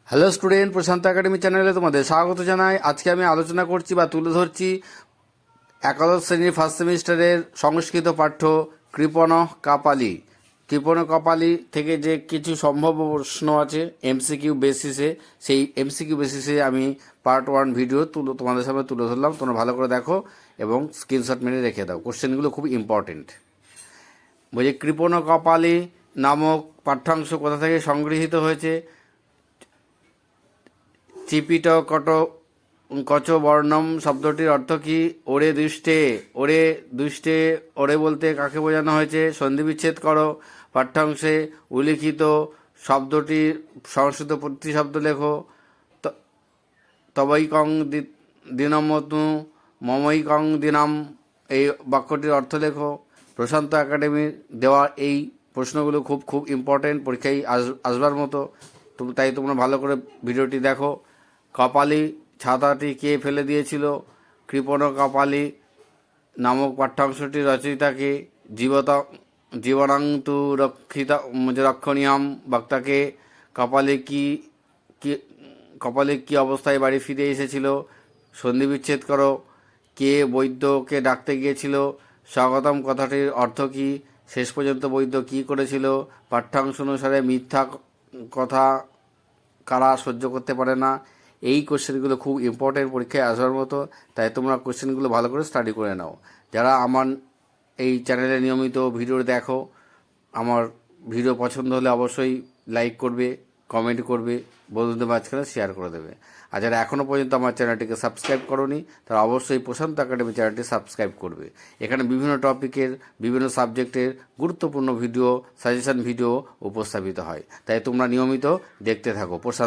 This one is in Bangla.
হ্যালো স্টুডেন্ট, প্রশান্ত একাডেমি চ্যানেলে তোমাদের স্বাগত জানাই। আজকে আমি আলোচনা করছি বা তুলে ধরছি একাদশ শ্রেণীর ফার্স্ট সেমিস্টারের সংস্কৃত পাঠ্য কৃপণঃ কাপালি। কৃপণঃ কাপালি থেকে যে কিছু সম্ভাব্য প্রশ্ন আছে এমসিকিউ বেসিসে, সেই এমসিকিউ বেসিসে আমি পার্ট 1 ভিডিও তোমাদের সামনে তুলে ধরলাম। তোমরা ভালো করে দেখো এবং স্ক্রিনশট মেরে রেখে দাও। কোশ্চেনগুলো খুব ইম্পর্টেন্ট। বলছি কৃপণঃ কাপালি নামক পাঠ্যাংশ কোথা থেকে সংগৃহীত হয়েছে? চিপিট কট কচ বর্ণম শব্দটির অর্থ কি? ওরে দুষ্টে। ওরে দুষ্টে, ওরে বলতে কাকে বোঝানো হয়েছে? সন্ধিবিচ্ছেদ করো। পাঠ্যাংশে উল্লিখিত শব্দটির সংস্কৃত প্রতিশব্দ লেখো। তবৈকং দিনমতু মমৈকং দিনাম, এই বাক্যটির অর্থ লেখো। প্রশান্ত একাডেমির দেওয়া এই প্রশ্নগুলো খুব খুব ইম্পর্টেন্ট, পরীক্ষায় আসবার মতো। তাই তোমরা ভালো করে ভিডিওটি দেখো। কপালি ছাতাটি কে ফেলে দিয়েছিল? কৃপণঃ কাপালি নামক পাঠ্যাংশটির রচয়িতাকে? জীবনান্তু রক্ষণীয়ম বক্তাকে? কপালি কি অবস্থায় বাড়ি ফিরে এসেছিল? সন্ধিবিচ্ছেদ করো। কে বৈদ্যকে ডাকতে গিয়েছিল? স্বাগতম কথাটির অর্থ কী? শেষ পর্যন্ত বৈদ্য কী করেছিল? পাঠ্যাংশ অনুসারে মিথ্যা কথা কারা সহ্য করতে পারে না? এই কোশ্চেনগুলো খুব ইম্পর্টেন্ট, পরীক্ষায় আসবার মতো। তাই তোমরা কোশ্চেনগুলো ভালো করে স্টাডি করে নাও। যারা আমার এই চ্যানেলে নিয়মিত ভিডিও দেখো, আমার ভিডিও পছন্দ হলে অবশ্যই লাইক করবে, কমেন্ট করবে, বন্ধুদের মাঝখানে শেয়ার করে দেবে। আর যারা এখনও পর্যন্ত আমার চ্যানেলটিকে সাবস্ক্রাইব করোনি তারা অবশ্যই প্রশান্ত একাডেমি চ্যানেলটি সাবস্ক্রাইব করবে। এখানে বিভিন্ন টপিকের, বিভিন্ন সাবজেক্টের গুরুত্বপূর্ণ ভিডিও, সাজেশন ভিডিও উপস্থাপিত হয়। তাই তোমরা নিয়মিত দেখতে থাকো প্রশান্ত।